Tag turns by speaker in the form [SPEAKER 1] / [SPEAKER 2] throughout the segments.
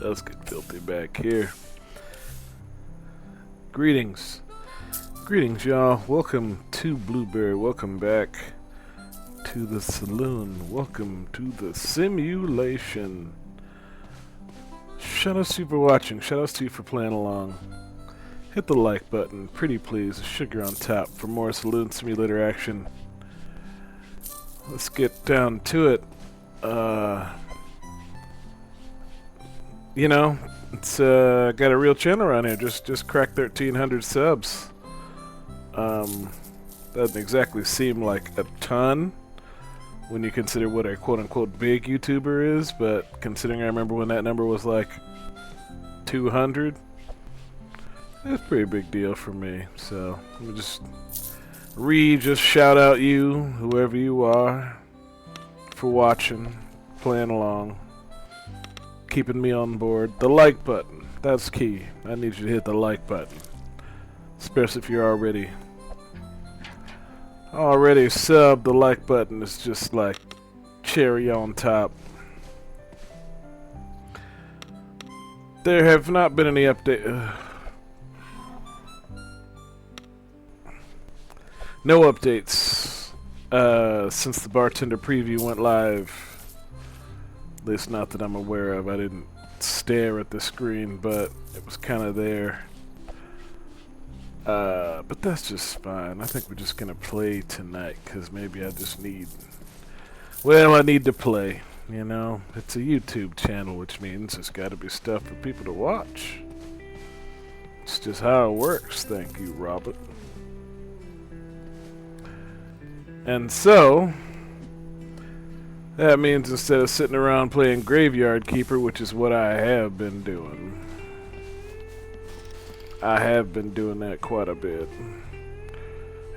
[SPEAKER 1] Let's get filthy back here. Greetings. Greetings, y'all. Welcome to Blueberry. Welcome back to the Saloon. Welcome to the simulation. Shoutouts to you for watching. Shoutouts to you for playing along. Hit the like button, pretty please. Sugar on top for more Saloon Simulator action. Let's get down to it. You know, it's got a real channel around here. Just cracked 1,300 subs. Doesn't exactly seem like a ton when you consider what a quote-unquote big YouTuber is, but considering I remember when that number was like 200, it's a pretty big deal for me. So let me just shout out you, whoever you are, for watching, playing along, keeping me on board. The like button, that's key. I need you to hit the like button, especially if you're already subbed. The like button is just like cherry on top. There have not been any update. No updates since the bartender preview went live. At least not that I'm aware of. I didn't stare at the screen, but it was kind of there. But that's just fine. I think we're just gonna play tonight, because maybe I just need... Well, I need to play, you know? It's a YouTube channel, which means there's gotta be stuff for people to watch. It's just how it works, thank you, Robert. And so, that means instead of sitting around playing Graveyard Keeper, which is what I have been doing, I have been doing that quite a bit.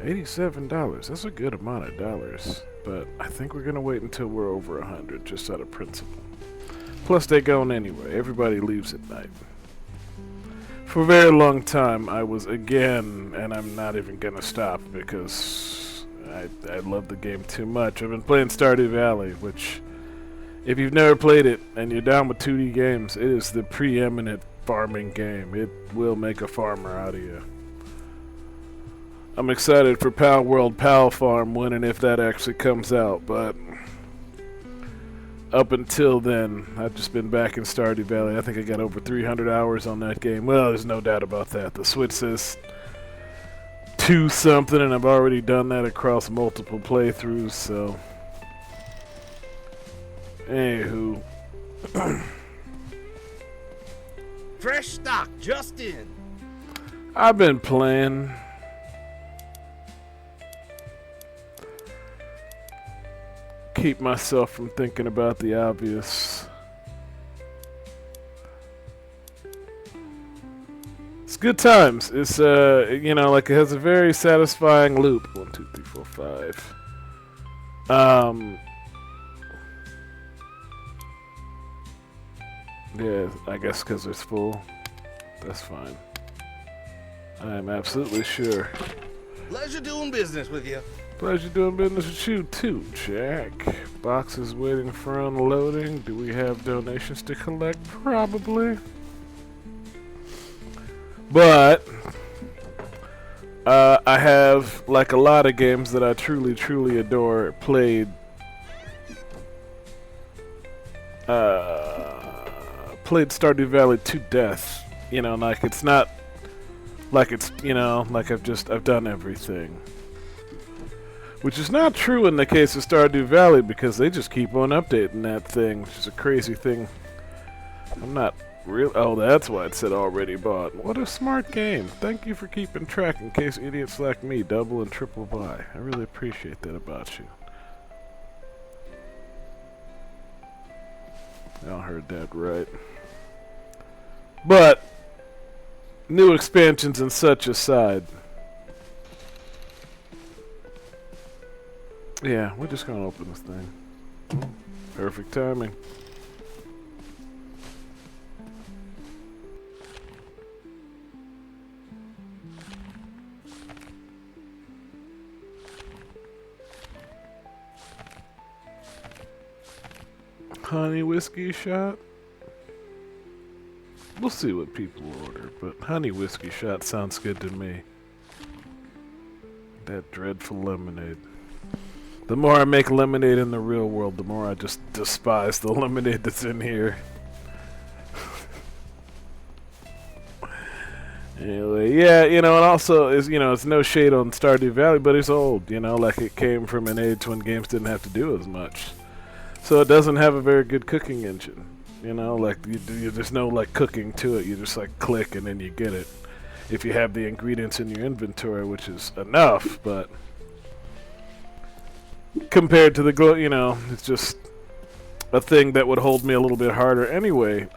[SPEAKER 1] $87, that's a good amount of dollars, but I think we're going to wait until we're over 100, just out of principle. Plus they're going anyway, everybody leaves at night. For a very long time I was again, and I'm not even going to stop because I love the game too much. I've been playing Stardew Valley, which, if you've never played it and you're down with 2D games, it is the preeminent farming game. It will make a farmer out of you. I'm excited for Pal World Pal Farm when and if that actually comes out, but up until then, I've just been back in Stardew Valley. I think I got over 300 hours on that game. Well, there's no doubt about that. The Switch says 2 something, and I've already done that across multiple playthroughs, so... Anywho.
[SPEAKER 2] Fresh stock just in.
[SPEAKER 1] I've been playing. Keep myself from thinking about the obvious. It's good times. It's you know, like it has a very satisfying loop. 1, 2, 3, 4, 5. Yeah, I guess because it's full. That's fine. I am absolutely sure.
[SPEAKER 2] Pleasure doing business with you.
[SPEAKER 1] Pleasure doing business with you too, Jack. Boxes waiting for unloading. Do we have donations to collect? Probably. But I have, like a lot of games that I truly adore, played Stardew Valley to death. You know, like it's not like it's, you know, like I've done everything. Which is not true in the case of Stardew Valley, because they just keep on updating that thing, which is a crazy thing. I'm not real. Oh, that's why it said already bought. What a smart game. Thank you for keeping track in case idiots like me double and triple buy. I really appreciate that about you. Y'all heard that right. But new expansions and such aside, yeah, we're just gonna open this thing. Perfect timing. Honey whiskey shot. We'll see what people order, but honey whiskey shot sounds good to me. That dreadful lemonade. The more I make lemonade in the real world, the more I just despise the lemonade that's in here. Anyway, yeah, you know, and also is, you know, it's no shade on Stardew Valley, but it's old, you know, like it came from an age when games didn't have to do as much. So it doesn't have a very good cooking engine, you know, like there's no like cooking to it. You just like click and then you get it. If you have the ingredients in your inventory, which is enough, but compared to the you know, it's just a thing that would hold me a little bit harder. Anyway,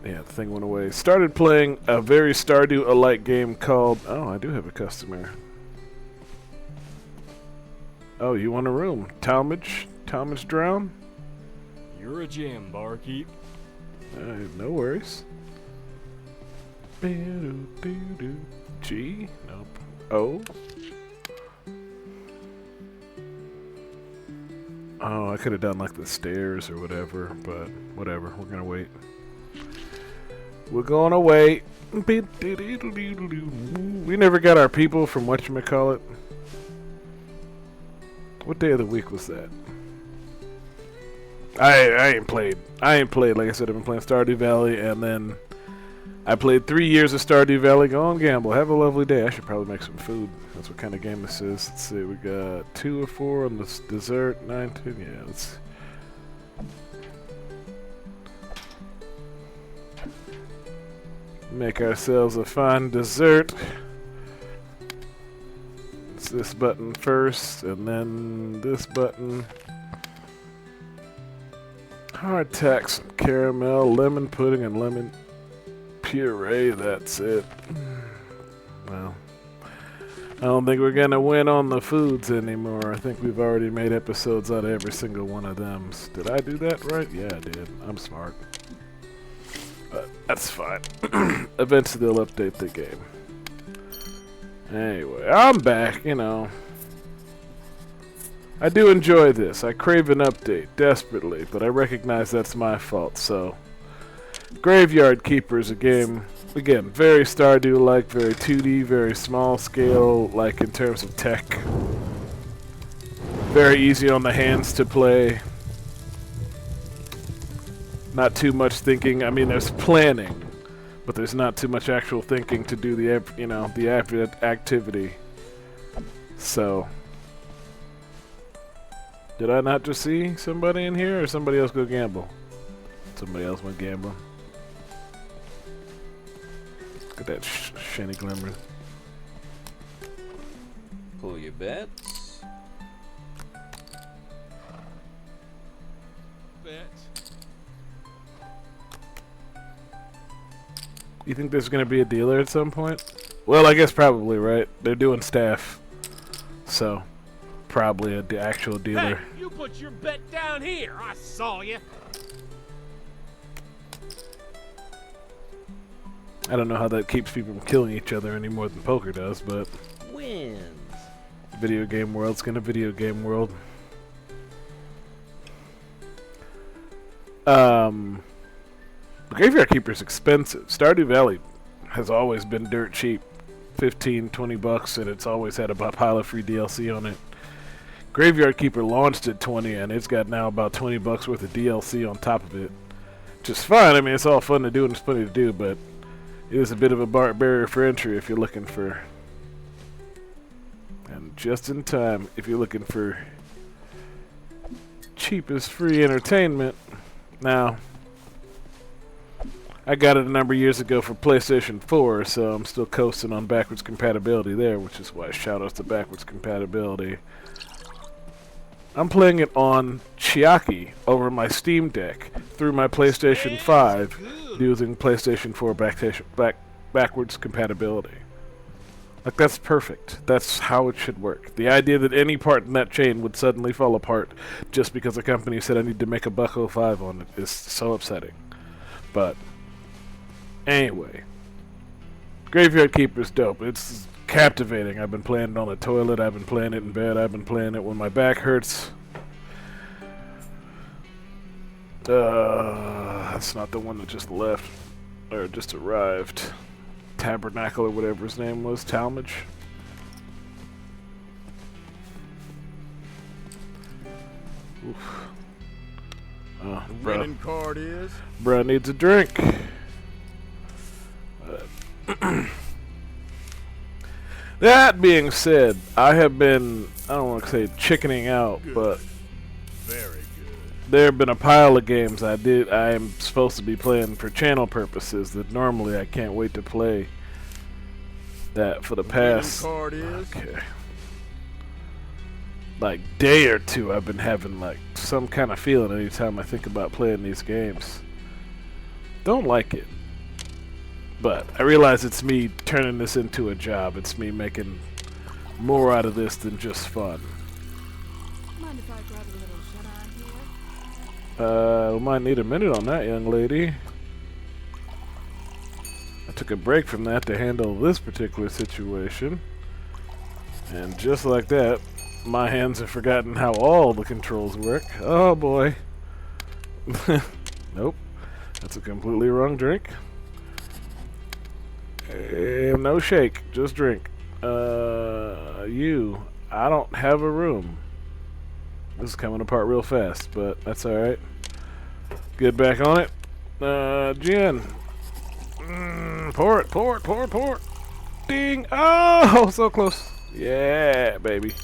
[SPEAKER 1] yeah, the thing went away. Started playing a very Stardew-alike game called... Oh, I do have a customer. Oh, you want a room? Talmadge? Talmadge Drown?
[SPEAKER 3] You're a gem, barkeep.
[SPEAKER 1] No worries. G? Nope. O? Oh, I could have done like the stairs or whatever, but whatever. We're gonna wait. We're gonna wait. We never got our people from whatchamacallit. What day of the week was that? I ain't played. Like I said, I've been playing Stardew Valley, and then I played 3 years of Stardew Valley. Go on, gamble. Have a lovely day. I should probably make some food. That's what kind of game this is. Let's see. We got 2 of 4 on this dessert. 9, 10. Yeah, let's... make ourselves a fine dessert. It's this button first, and then this button. Hardtack, some caramel, lemon pudding, and lemon puree. That's it. Well, I don't think we're gonna win on the foods anymore. I think we've already made episodes out of every single one of them. Did I do that right? Yeah, I did. I'm smart. But that's fine. Eventually they'll update the game. Anyway, I'm back, you know. I do enjoy this. I crave an update, desperately, but I recognize that's my fault, so... Graveyard Keeper is a game, again, very Stardew-like, very 2D, very small scale, like in terms of tech. Very easy on the hands to play. Not too much thinking. I mean, there's planning, but there's not too much actual thinking to do the, you know, the activity. So, did I not just see somebody in here, or somebody else go gamble? Somebody else went gambling. Look at that shiny glimmer.
[SPEAKER 4] Pull your bets.
[SPEAKER 1] You think there's gonna be a dealer at some point? Well, I guess probably, right? They're doing staff, so probably an actual dealer.
[SPEAKER 5] Hey, you put your bet down here. I saw you.
[SPEAKER 1] I don't know how that keeps people from killing each other any more than poker does, but
[SPEAKER 4] Wins.
[SPEAKER 1] video game world's gonna video game world. The Graveyard Keeper's expensive. Stardew Valley has always been dirt cheap. 15, 20 bucks, and it's always had a pile of free DLC on it. Graveyard Keeper launched at 20, and it's got now about 20 bucks worth of DLC on top of it. Which is fine. I mean, it's all fun to do and it's plenty to do, but it is a bit of a barrier for entry if you're looking for... And just in time, if you're looking for cheapest free entertainment. Now, I got it a number of years ago for PlayStation 4, so I'm still coasting on backwards compatibility there, which is why shoutouts to backwards compatibility. I'm playing it on Chiaki over my Steam Deck through my PlayStation 5 using PlayStation 4 backwards compatibility. Like, that's perfect. That's how it should work. The idea that any part in that chain would suddenly fall apart just because a company said I need to make a $1.05 on it is so upsetting. But anyway, Graveyard Keeper's dope. It's captivating. I've been playing it on the toilet. I've been playing it in bed. I've been playing it when my back hurts. That's not the one that just left. Or just arrived. Tabernacle or whatever his name was. Talmadge. Oof. Oh,
[SPEAKER 3] Winning card is.
[SPEAKER 1] bruh needs a drink. That being said, I have been, I don't want to say chickening out, but
[SPEAKER 3] Very good.
[SPEAKER 1] there have been a pile of games I am supposed to be playing for channel purposes that normally I can't wait to play. That for the past,
[SPEAKER 3] Winning card is.
[SPEAKER 1] okay, like day or two, I've been having like some kind of feeling anytime I think about playing these games. Don't like it, but I realize it's me turning this into a job. It's me making more out of this than just fun.
[SPEAKER 6] Mind if I grab a little shut-eye here?
[SPEAKER 1] We might need a minute on that, young lady. I took a break from that to handle this particular situation. And just like that, my hands have forgotten how all the controls work. Oh boy. Nope. That's a completely wrong drink. And no shake, just drink. I don't have a room. This is coming apart real fast, but that's alright. Get back on it. Gin. Pour it. Ding! Oh, so close. Yeah, baby.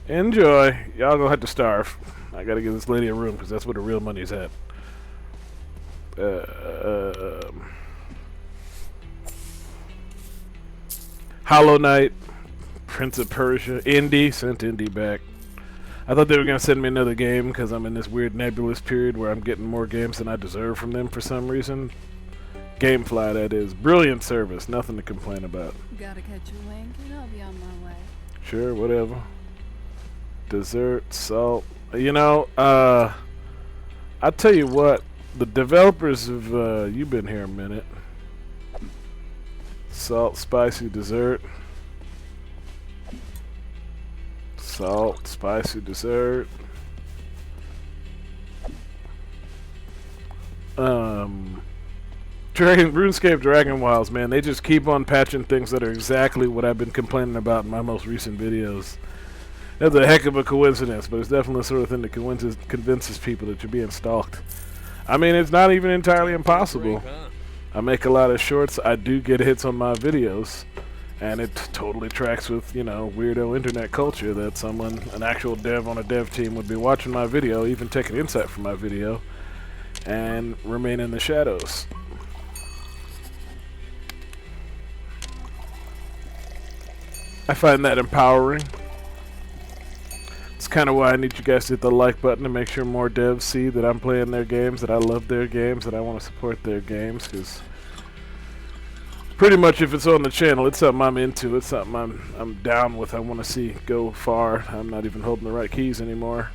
[SPEAKER 1] Enjoy. Y'all gonna have to starve. I gotta give this lady a room, because that's where the real money's at. Hollow Knight. Prince of Persia. Indy. Sent Indy back. I thought they were going to send me another game because I'm in this weird nebulous period where I'm getting more games than I deserve from them for some reason. Gamefly, that is. Brilliant service. Nothing to complain about.
[SPEAKER 6] Gotta catch a wink and I'll be on my way.
[SPEAKER 1] Sure, whatever. Dessert, salt. You know, I tell you what. The developers of, you've been here a minute. Salt, spicy dessert. Salt, spicy dessert. RuneScape Dragon Wilds, man, they just keep on patching things that are exactly what I've been complaining about in my most recent videos. That's a heck of a coincidence, but it's definitely the sort of thing that convinces people that you're being stalked. I mean, it's not even entirely impossible. I make a lot of shorts. I do get hits on my videos. And it totally tracks with, you know, weirdo internet culture that someone, an actual dev on a dev team, would be watching my video, even taking insight from my video, and remain in the shadows. I find that empowering. It's kind of why I need you guys to hit the like button to make sure more devs see that I'm playing their games, that I love their games, that I want to support their games, because pretty much if it's on the channel, it's something I'm into, it's something I'm down with, I want to see go far. I'm not even holding the right keys anymore.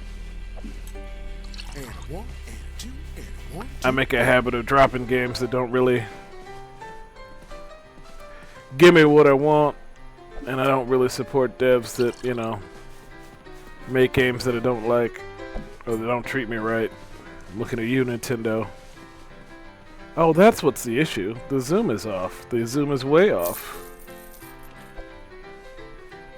[SPEAKER 2] And one, and two, and one,
[SPEAKER 1] I make a habit of dropping games that don't really give me what I want, and I don't really support devs that, you know, make games that I don't like, or that don't treat me right. I'm looking at you, Nintendo. Oh, that's what's the issue. The zoom is off. The zoom is way off.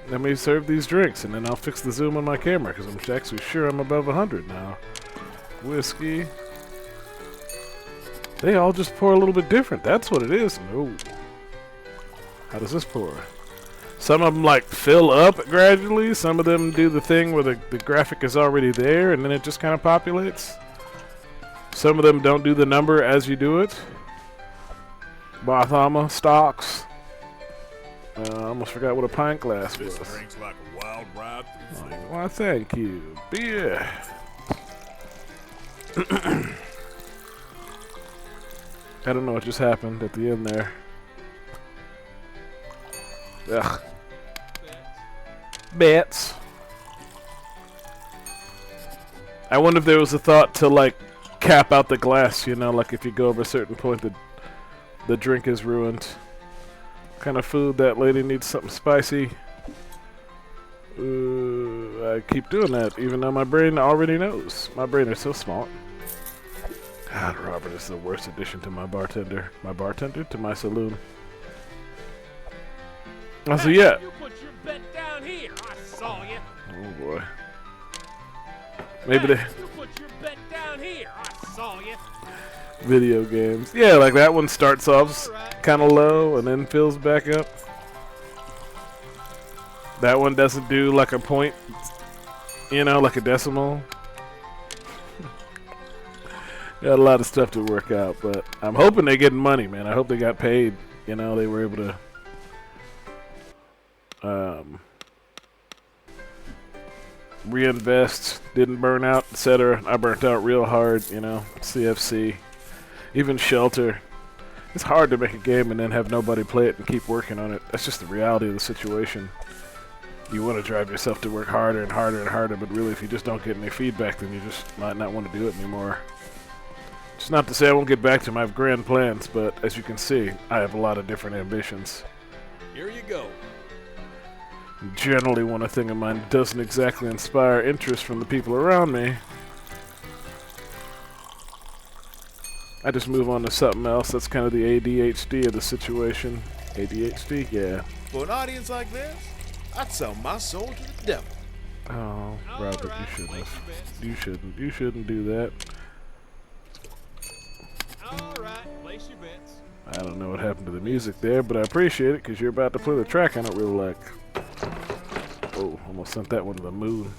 [SPEAKER 1] Let me serve these drinks, and then I'll fix the zoom on my camera, because I'm actually sure I'm above 100 now. Whiskey. They all just pour a little bit different. That's what it is. No. How does this pour? Some of them, like, fill up gradually. Some of them do the thing where the graphic is already there, and then it just kind of populates. Some of them don't do the number as you do it. Bathama stocks. I almost forgot what a pint glass was.
[SPEAKER 3] This drink's like a wild ride through flavor.
[SPEAKER 1] Why, thank you. Beer. I don't know what just happened at the end there. Ugh. Bets. I wonder if there was a thought to, like, cap out the glass, you know, like if you go over a certain point the drink is ruined. What kind of food? That lady needs something spicy. I keep doing that even though my brain already knows. My brain is so smart. God, Robert is the worst addition to my bartender. My bartender? To my saloon. Oh, so yeah.
[SPEAKER 5] You put your bet down here. I saw you.
[SPEAKER 1] Oh boy. Maybe they...
[SPEAKER 5] You put your bet down here. I saw you.
[SPEAKER 1] Video games. Yeah, like that one starts off kind of low and then fills back up. That one doesn't do like a point, you know, like a decimal. Got a lot of stuff to work out, but I'm hoping they get money, man. I hope they got paid. You know, they were able to reinvest, didn't burn out, etc. I burnt out real hard, you know, CFC. Even Shelter. It's hard to make a game and then have nobody play it and keep working on it. That's just the reality of the situation. You want to drive yourself to work harder and harder and harder, but really if you just don't get any feedback, then you just might not want to do it anymore. It's not to say I won't get back to my grand plans, but as you can see, I have a lot of different ambitions.
[SPEAKER 3] Here you go.
[SPEAKER 1] Generally, when a thing of mine doesn't exactly inspire interest from the people around me, I just move on to something else. That's kind of the ADHD of the situation. ADHD? Yeah.
[SPEAKER 2] For an audience like this, I'd sell my soul to the devil.
[SPEAKER 1] Oh, Robert, you shouldn't have. You shouldn't do that.
[SPEAKER 5] Alright, place your bets.
[SPEAKER 1] I don't know what happened to the music there, but I appreciate it because you're about to play the track I don't really like. Oh, almost sent that one to the moon.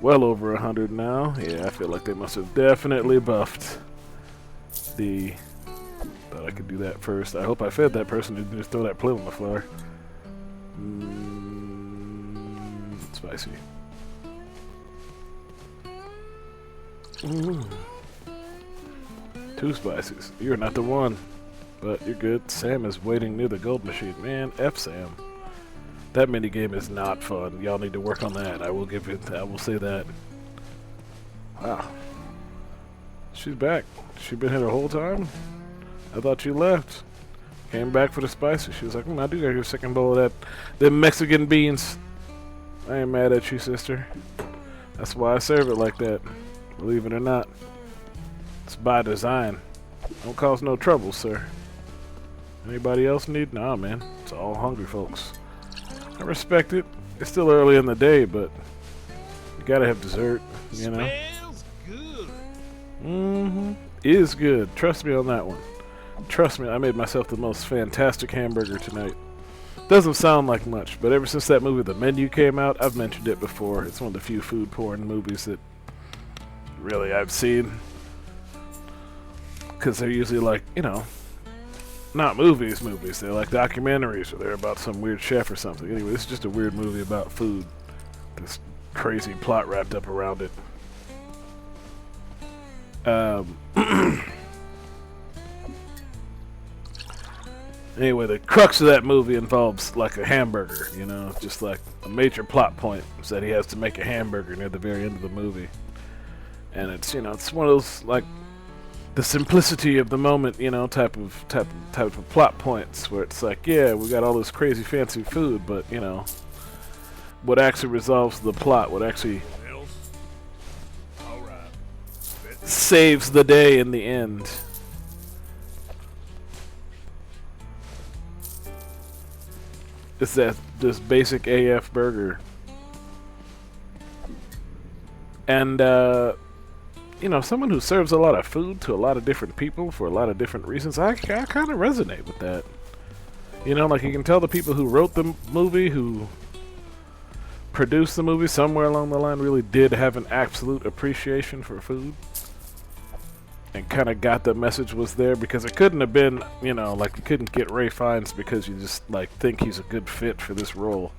[SPEAKER 1] Well over 100 now. Yeah, I feel like they must have definitely buffed the... Thought I could do that first. I hope I fed that person who didn't just throw that pill on the floor. Spicy. Two spices. You're not the one. But you're good. Sam is waiting near the gold machine. Man, F Sam. That minigame is not fun. Y'all need to work on that. I will say that. Wow. She's back. She been here the whole time? I thought she left. Came back for the spices. She was like, I do got your second bowl of that. Them Mexican beans. I ain't mad at you, sister. That's why I serve it like that. Believe it or not. It's by design. Don't cause no trouble, sir. Anybody else need? Nah, man. It's all hungry folks. I respect it. It's still early in the day, but you gotta have dessert, you know?
[SPEAKER 5] Smells good.
[SPEAKER 1] Mm-hmm. Is good. Trust me on that one. Trust me, I made myself the most fantastic hamburger tonight. Doesn't sound like much, but ever since that movie The Menu came out, I've mentioned it before. It's one of the few food porn movies that really I've seen. Because they're usually like, you know, not movies. They're like documentaries, or they're about some weird chef or something. Anyway, this is just a weird movie about food. This crazy plot wrapped up around it. Anyway, the crux of that movie involves like a hamburger, you know, just like a major plot point is that he has to make a hamburger near the very end of the movie. And it's, you know, it's one of those like the simplicity of the moment, you know, type of plot points where it's like, yeah, we got all this crazy fancy food, but you know, what actually resolves the plot, what actually saves the day in the end. It's that this basic AF burger. And you know, someone who serves a lot of food to a lot of different people for a lot of different reasons, I kind of resonate with that. You know, like you can tell the people who wrote the movie, who produced the movie, somewhere along the line really did have an absolute appreciation for food. And kind of got the message was there, because it couldn't have been, you know, like you couldn't get Ray Fiennes because you just like think he's a good fit for this role.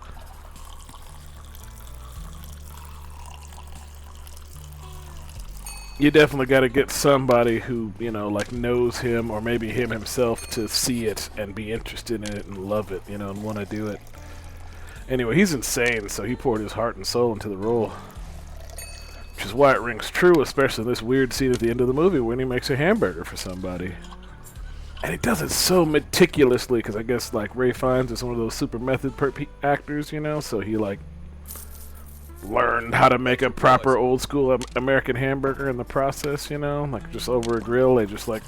[SPEAKER 1] You definitely got to get somebody who, you know, like knows him, or maybe him himself, to see it and be interested in it and love it, you know, and want to do it. Anyway, he's insane, so he poured his heart and soul into the role. Which is why it rings true, especially in this weird scene at the end of the movie when he makes a hamburger for somebody. And he does it so meticulously, because I guess, like, Ray Fiennes is one of those super method actors, you know, so he, like, learned how to make a proper old school American hamburger in the process, you know, like just over a grill. They just like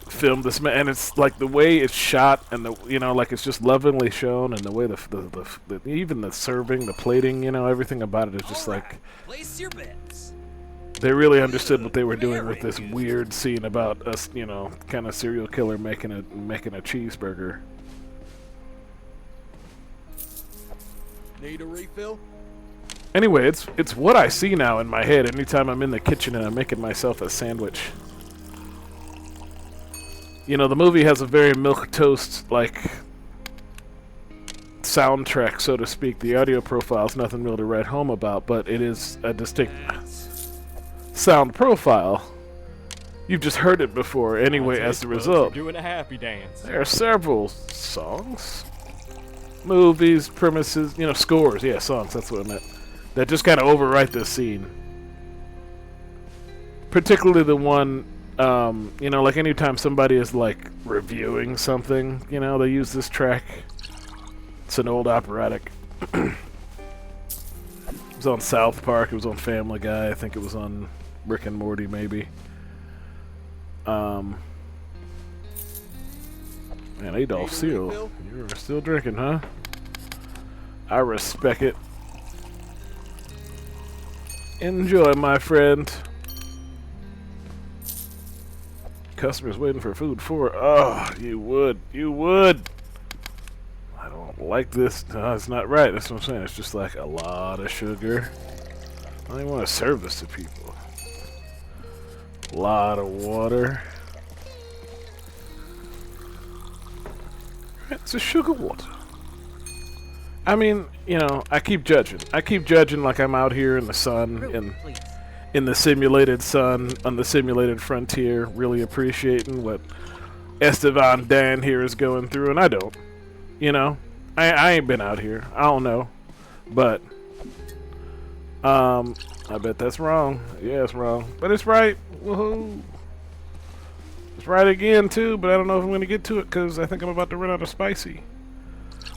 [SPEAKER 1] filmed this, and it's like the way it's shot, and the, you know, like it's just lovingly shown, and the way the even the serving, the plating, you know, everything about it is just like
[SPEAKER 7] Place your bets.
[SPEAKER 1] they really understood what they were doing with this weird scene about us, you know, kind of serial killer making a cheeseburger.
[SPEAKER 3] Need a refill?
[SPEAKER 1] Anyway, it's what I see now in my head anytime I'm in the kitchen and I'm making myself a sandwich. You know, the movie has a very milquetoast like soundtrack, so to speak. The audio profile is nothing real to write home about, but it is a distinct sound profile. You've just heard it before anyway. As a result,
[SPEAKER 5] Doing a happy dance.
[SPEAKER 1] there are several songs, movies, premises, you know, scores. Yeah, songs. That's what I meant. That just kind of overwrite this scene. Particularly the one, you know, like anytime somebody is like reviewing something, you know, they use this track. It's an old operatic. It was on South Park. It was on Family Guy. I think it was on Rick and Morty, maybe. Man, Adolf Seal, you're still drinking, huh? I respect it. Enjoy, my friend. Customers waiting for food for. Oh, you would. You would. I don't like this. No, it's not right. That's what I'm saying. It's just like a lot of sugar. I don't even want to serve this to people. A lot of water. It's a sugar water. I mean, you know, I keep judging. I keep judging like I'm out here in the sun, in the simulated sun, on the simulated frontier, really appreciating what Esteban Dan here is going through, and I don't. You know, I ain't been out here. I don't know, but I bet that's wrong. Yeah, it's wrong, but it's right. Woohoo! It's right again too, but I don't know if I'm gonna get to it because I think I'm about to run out of spicy.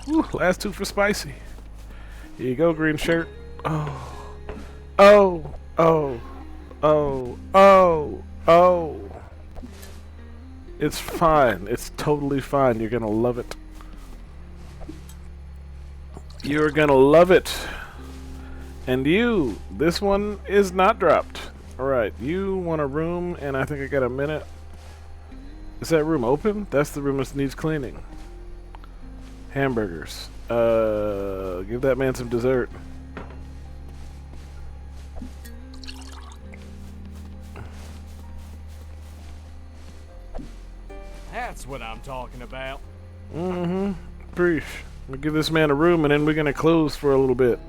[SPEAKER 1] Woo, last two for spicy. Here you go, green shirt. Oh, oh, oh, oh, oh, oh. It's fine. It's totally fine. You're gonna love it. You're gonna love it. And you, this one is not dropped. Alright, you want a room, and I think I got a minute. Is that room open? That's the room that needs cleaning. Hamburgers. Give that man some dessert.
[SPEAKER 5] That's what I'm talking about.
[SPEAKER 1] Mm-hmm. Preach. We'll give this man a room, and then we're gonna close for a little bit.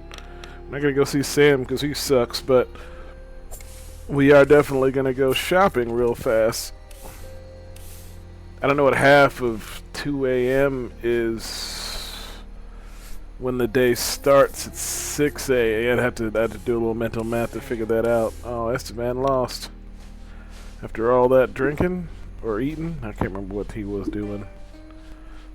[SPEAKER 1] I'm not gonna go see Sam because he sucks, but we are definitely gonna go shopping real fast. I don't know what half of 2 a.m. is when the day starts. It's 6 a.m. I have to do a little mental math to figure that out. Oh, Esteban lost. After all that drinking or eating, I can't remember what he was doing.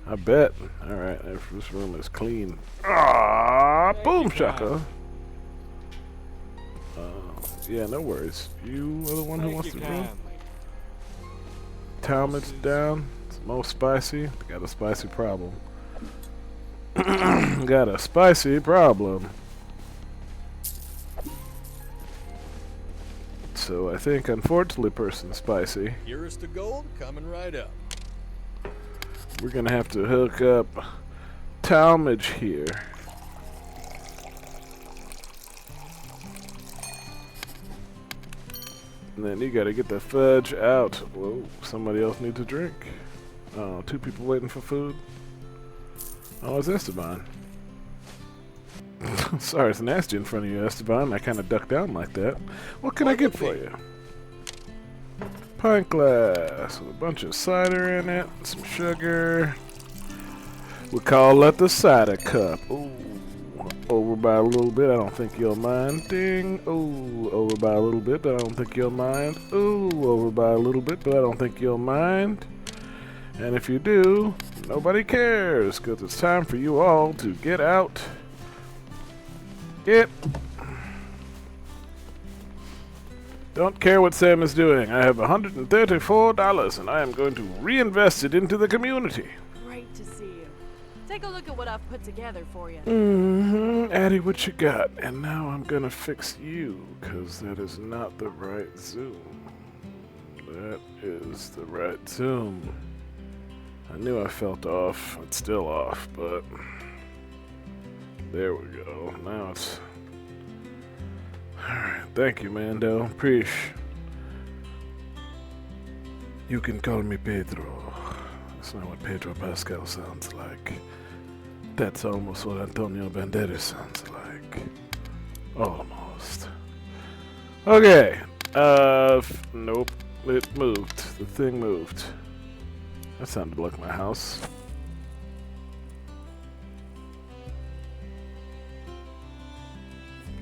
[SPEAKER 1] I bet. Alright, this room is clean. Ah, boom shaka. Yeah, no worries. You are the one who wants the room? Talmad's down. It's most spicy. Got a spicy problem. Got a spicy problem. So I think, unfortunately, person spicy.
[SPEAKER 3] Here's to gold coming right up.
[SPEAKER 1] We're gonna have to hook up Talmadge here. And then you gotta get the fudge out. Whoa, somebody else needs a drink. Oh, 2 people waiting for food. Oh, it's Esteban. Sorry, it's nasty in front of you, Esteban. I kind of ducked down like that. What can I get for you? Pint glass with a bunch of cider in it, some sugar. We call that the cider cup. Ooh, over by a little bit, I don't think you'll mind. Ding. Ooh, over by a little bit, but I don't think you'll mind. Ooh, over by a little bit, but I don't think you'll mind. And if you do, nobody cares, because it's time for you all to get out Yep. Don't care what Sam is doing. I have $134 and I am going to reinvest it into the community.
[SPEAKER 6] Great to see you. Take a look at what I've put together for you.
[SPEAKER 1] Mm-hmm. Addie, what you got? And now I'm gonna fix you, because that is not the right zoom. That is the right zoom. I knew I felt off. It's still off, but there we go. Now it's... Alright, thank you, Mando. Preesh. You can call me Pedro. That's not what Pedro Pascal sounds like. That's almost what Antonio Banderas sounds like. Almost. Okay. Nope. It moved. The thing moved. That sounded like my house.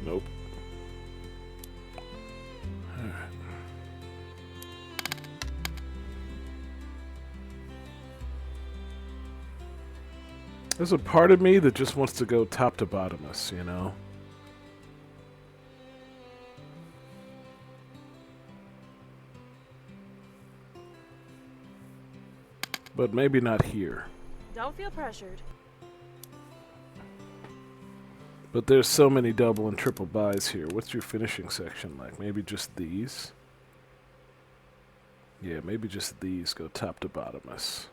[SPEAKER 1] Nope. Alright. There's a part of me that just wants to go top to bottomless, you know? But maybe not here.
[SPEAKER 6] Don't feel pressured.
[SPEAKER 1] But there's so many double and triple buys here. What's your finishing section like? Maybe just these? Yeah, maybe just these go top to bottomless.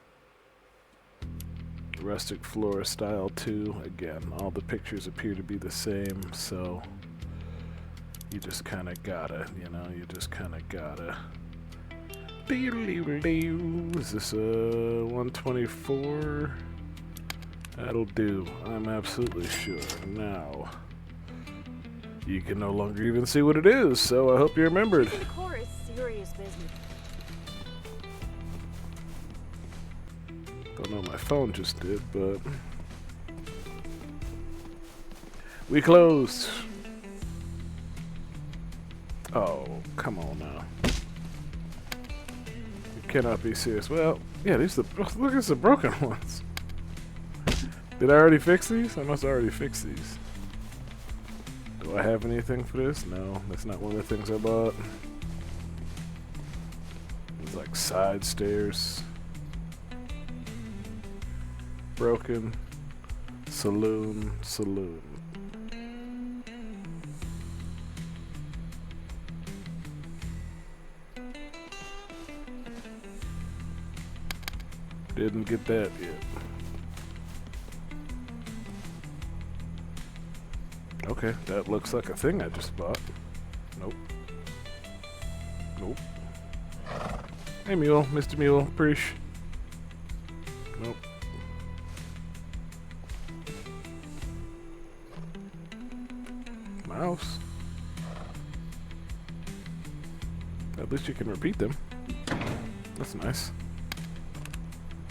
[SPEAKER 1] Rustic flora style too. Again, all the pictures appear to be the same, so you just kind of gotta, you know, you just kind of gotta. Is this a 124? That'll do. I'm absolutely sure. Now, you can no longer even see what it is, so I hope you remembered.
[SPEAKER 6] The core is serious business.
[SPEAKER 1] Don't know what my phone just did, but we closed. Oh, come on now. You cannot be serious. Well, yeah, these are the look at the broken ones. Did I already fix these? I must have already fixed these. Do I have anything for this? No, that's not one of the things I bought. It's like side stairs. Broken. Saloon. Saloon. Didn't get that yet. Okay, that looks like a thing I just bought. Nope. Nope. Hey Mule, Mr. Mule, Preesh. Nope. Mouse. At least you can repeat them. That's nice.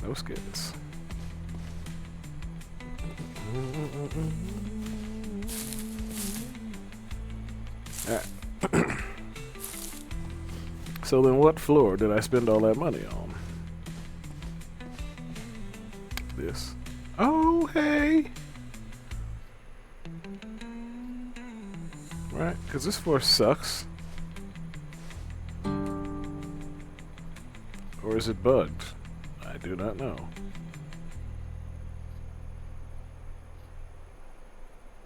[SPEAKER 1] No skins. Alright. So then what floor did I spend all that money on? This. Oh, hey! Right, because this floor sucks. Or is it bugged? I do not know.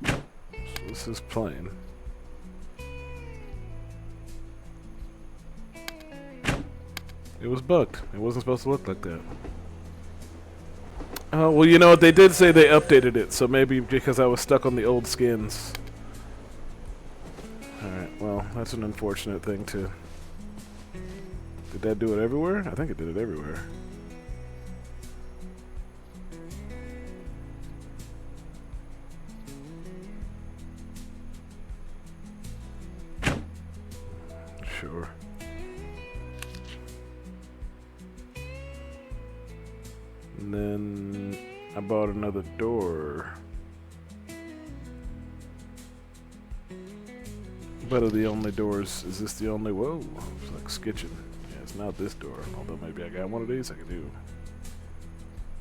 [SPEAKER 1] So this is plain. It was bugged. It wasn't supposed to look like that. Oh, well, you know what? They did say they updated it, so maybe because I was stuck on the old skins. Alright, well, that's an unfortunate thing to... Did that do it everywhere? I think it did it everywhere. Sure. And then I bought another door. But are the only doors, is this the only, whoa, it's like sketching. Yeah, it's not this door, although maybe I got one of these I can do.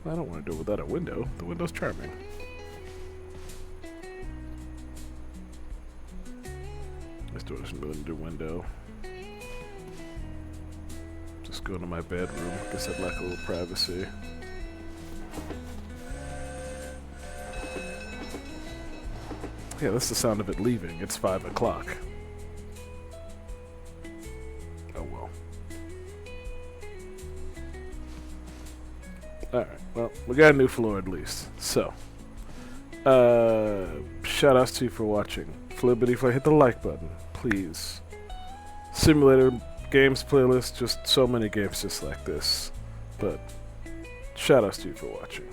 [SPEAKER 1] I don't want to do it without a window. The window's charming. This door doesn't go into the window. Just go to my bedroom. Guess I'd like a little privacy. Yeah, that's the sound of it leaving. It's 5 o'clock. Oh well. Alright, well, we got a new floor at least. So, shoutouts to you for watching. Flippity if I hit the like button, please. Simulator games playlist, just so many games just like this. But, shoutouts to you for watching.